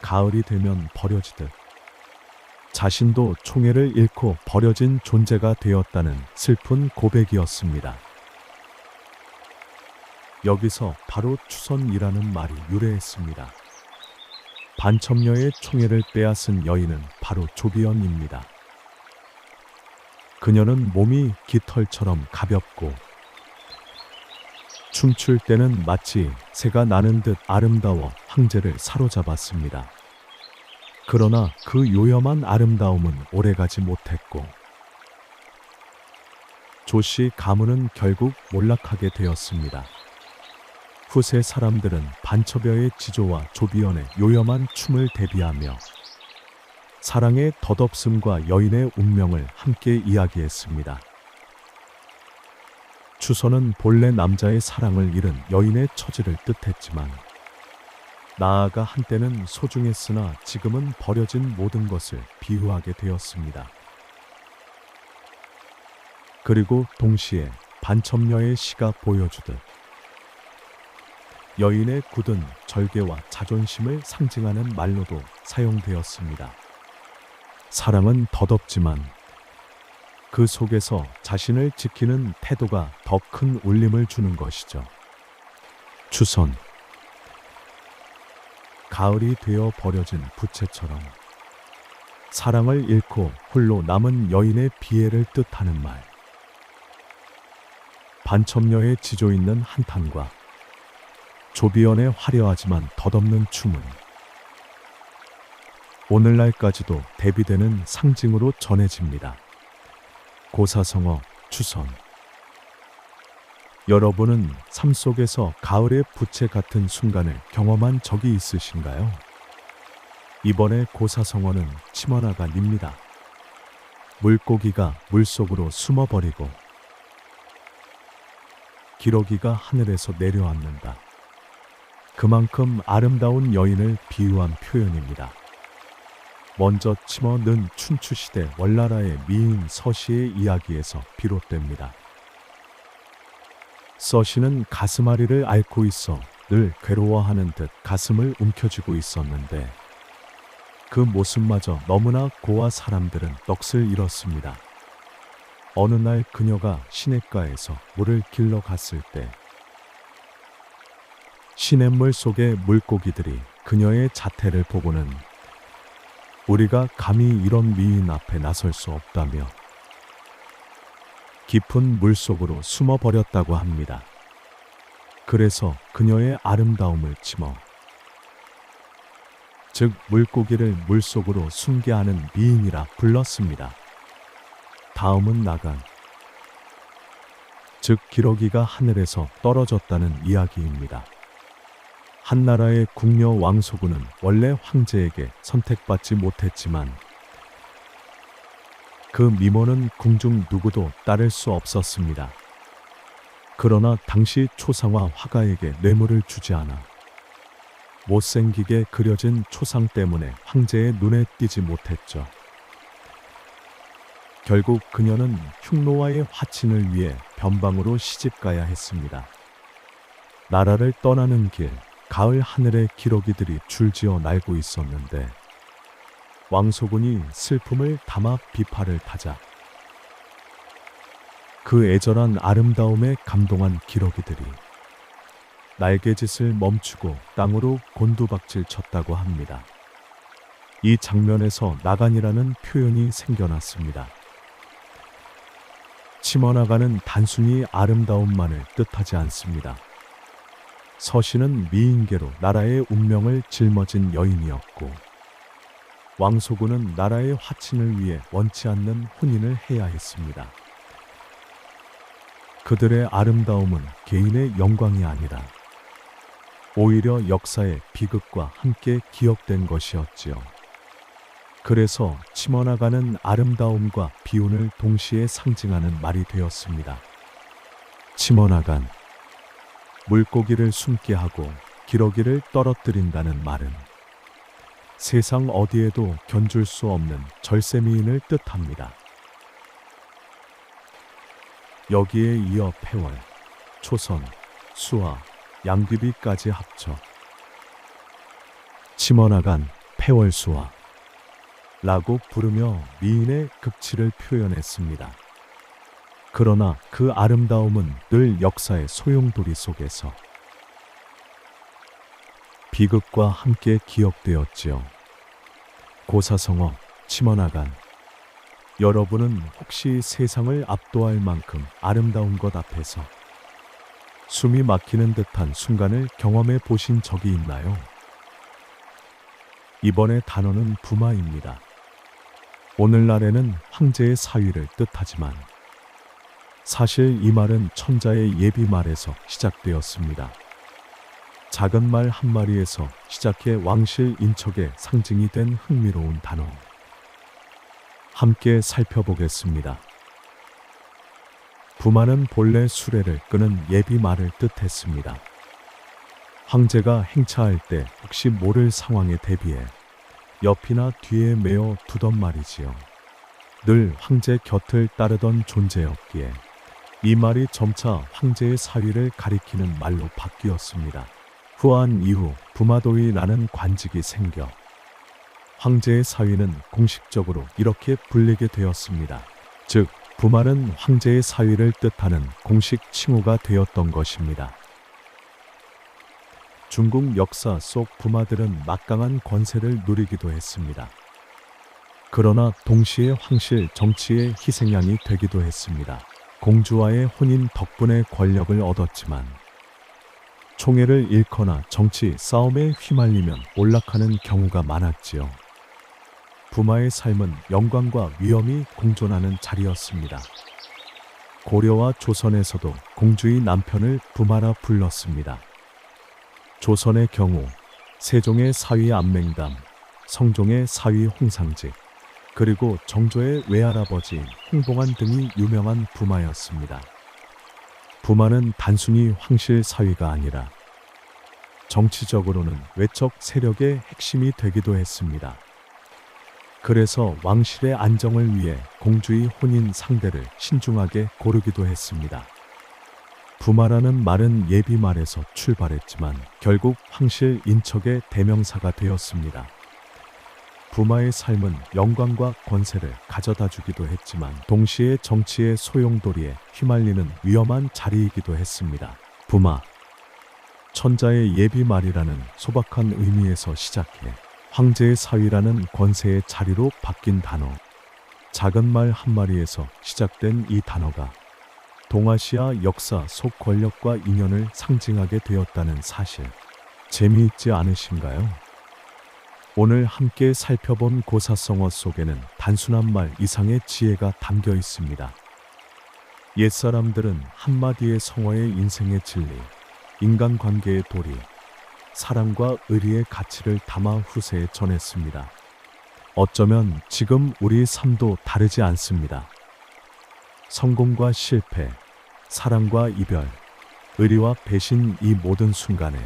가을이 되면 버려지듯 자신도 총애를 잃고 버려진 존재가 되었다는 슬픈 고백이었습니다. 여기서 바로 추선이라는 말이 유래했습니다. 반첩녀의 총애를 빼앗은 여인은 바로 조비연입니다. 그녀는 몸이 깃털처럼 가볍고 춤출 때는 마치 새가 나는 듯 아름다워 황제를 사로잡았습니다. 그러나 그 요염한 아름다움은 오래가지 못했고 조씨 가문은 결국 몰락하게 되었습니다. 후세 사람들은 반처벼의 지조와 조비연의 요염한 춤을 대비하며 사랑의 덧없음과 여인의 운명을 함께 이야기했습니다. 추선은 본래 남자의 사랑을 잃은 여인의 처지를 뜻했지만 나아가 한때는 소중했으나 지금은 버려진 모든 것을 비유하게 되었습니다. 그리고 동시에 반첩녀의 시가 보여주듯 여인의 굳은 절개와 자존심을 상징하는 말로도 사용되었습니다. 사랑은 덧없지만 그 속에서 자신을 지키는 태도가 더 큰 울림을 주는 것이죠. 추선. 가을이 되어 버려진 부채처럼 사랑을 잃고 홀로 남은 여인의 비애를 뜻하는 말. 반첩녀의 지조 있는 한탄과 조비연의 화려하지만 덧없는 춤은 오늘날까지도 대비되는 상징으로 전해집니다. 고사성어 추선. 여러분은 삶 속에서 가을의 부채 같은 순간을 경험한 적이 있으신가요? 이번에 고사성어는 치머나가 닙니다. 물고기가 물속으로 숨어버리고 기러기가 하늘에서 내려앉는다. 그만큼 아름다운 여인을 비유한 표현입니다. 먼저 치머는 춘추시대 월나라의 미인 서시의 이야기에서 비롯됩니다. 서시는 가슴앓이를 앓고 있어 늘 괴로워하는 듯 가슴을 움켜쥐고 있었는데 그 모습마저 너무나 고와 사람들은 넋을 잃었습니다. 어느 날 그녀가 시냇가에서 물을 길러 갔을 때 시냇물 속의 물고기들이 그녀의 자태를 보고는 우리가 감히 이런 미인 앞에 나설 수 없다며 깊은 물속으로 숨어버렸다고 합니다. 그래서 그녀의 아름다움을 치머 즉 물고기를 물속으로 숨게 하는 미인이라 불렀습니다. 다음은 나간 즉 기러기가 하늘에서 떨어졌다는 이야기입니다. 한나라의 궁녀 왕소군은 원래 황제에게 선택받지 못했지만 그 미모는 궁중 누구도 따를 수 없었습니다. 그러나 당시 초상화 화가에게 뇌물을 주지 않아 못생기게 그려진 초상 때문에 황제의 눈에 띄지 못했죠. 결국 그녀는 흉노와의 화친을 위해 변방으로 시집가야 했습니다. 나라를 떠나는 길, 가을 하늘에 기러기들이 줄지어 날고 있었는데 왕소군이 슬픔을 담아 비파를 타자 그 애절한 아름다움에 감동한 기러기들이 날개짓을 멈추고 땅으로 곤두박질 쳤다고 합니다. 이 장면에서 나간이라는 표현이 생겨났습니다. 치머나간은 단순히 아름다움만을 뜻하지 않습니다. 서시는 미인계로 나라의 운명을 짊어진 여인이었고 왕소군은 나라의 화친을 위해 원치 않는 혼인을 해야 했습니다. 그들의 아름다움은 개인의 영광이 아니라 오히려 역사의 비극과 함께 기억된 것이었지요. 그래서 치머나간은 아름다움과 비운을 동시에 상징하는 말이 되었습니다. 치머나간, 물고기를 숨게 하고 기러기를 떨어뜨린다는 말은 세상 어디에도 견줄 수 없는 절세미인을 뜻합니다. 여기에 이어 폐월, 초선, 수화, 양귀비까지 합쳐 치머나간 폐월수화 라고 부르며 미인의 극치를 표현했습니다. 그러나 그 아름다움은 늘 역사의 소용돌이 속에서 비극과 함께 기억되었지요. 고사성어, 치머나간. 여러분은 혹시 세상을 압도할 만큼 아름다운 것 앞에서 숨이 막히는 듯한 순간을 경험해 보신 적이 있나요? 이번의 단어는 부마입니다. 오늘날에는 황제의 사위를 뜻하지만 사실 이 말은 천자의 예비말에서 시작되었습니다. 작은 말 한 마리에서 시작해 왕실 인척의 상징이 된 흥미로운 단어. 함께 살펴보겠습니다. 부마는 본래 수레를 끄는 예비말을 뜻했습니다. 황제가 행차할 때 혹시 모를 상황에 대비해 옆이나 뒤에 메어 두던 말이지요. 늘 황제 곁을 따르던 존재였기에 이 말이 점차 황제의 사위를 가리키는 말로 바뀌었습니다. 후한 이후 부마도위라는 관직이 생겨 황제의 사위는 공식적으로 이렇게 불리게 되었습니다. 즉, 부마는 황제의 사위를 뜻하는 공식 칭호가 되었던 것입니다. 중국 역사 속 부마들은 막강한 권세를 누리기도 했습니다. 그러나 동시에 황실 정치의 희생양이 되기도 했습니다. 공주와의 혼인 덕분에 권력을 얻었지만 총애를 잃거나 정치 싸움에 휘말리면 올락하는 경우가 많았지요. 부마의 삶은 영광과 위험이 공존하는 자리였습니다. 고려와 조선에서도 공주의 남편을 부마라 불렀습니다. 조선의 경우 세종의 사위 안맹담, 성종의 사위 홍상직, 그리고 정조의 외할아버지 홍봉안 등이 유명한 부마였습니다. 부마는 단순히 황실 사위가 아니라 정치적으로는 외척 세력의 핵심이 되기도 했습니다. 그래서 왕실의 안정을 위해 공주의 혼인 상대를 신중하게 고르기도 했습니다. 부마라는 말은 예비말에서 출발했지만 결국 황실 인척의 대명사가 되었습니다. 부마의 삶은 영광과 권세를 가져다 주기도 했지만 동시에 정치의 소용돌이에 휘말리는 위험한 자리이기도 했습니다. 부마, 천자의 예비말이라는 소박한 의미에서 시작해 황제의 사위라는 권세의 자리로 바뀐 단어, 작은 말 한 마리에서 시작된 이 단어가 동아시아 역사 속 권력과 인연을 상징하게 되었다는 사실, 재미있지 않으신가요? 오늘 함께 살펴본 고사성어 속에는 단순한 말 이상의 지혜가 담겨 있습니다. 옛사람들은 한마디의 성어의 인생의 진리, 인간관계의 도리, 사랑과 의리의 가치를 담아 후세에 전했습니다. 어쩌면 지금 우리 삶도 다르지 않습니다. 성공과 실패, 사랑과 이별, 의리와 배신, 이 모든 순간에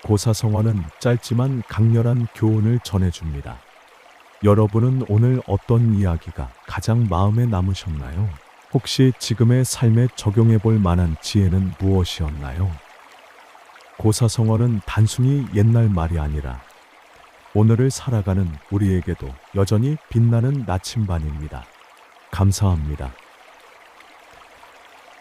고사성어는 짧지만 강렬한 교훈을 전해줍니다. 여러분은 오늘 어떤 이야기가 가장 마음에 남으셨나요? 혹시 지금의 삶에 적용해 볼 만한 지혜는 무엇이었나요? 고사성어는 단순히 옛날 말이 아니라 오늘을 살아가는 우리에게도 여전히 빛나는 나침반입니다. 감사합니다.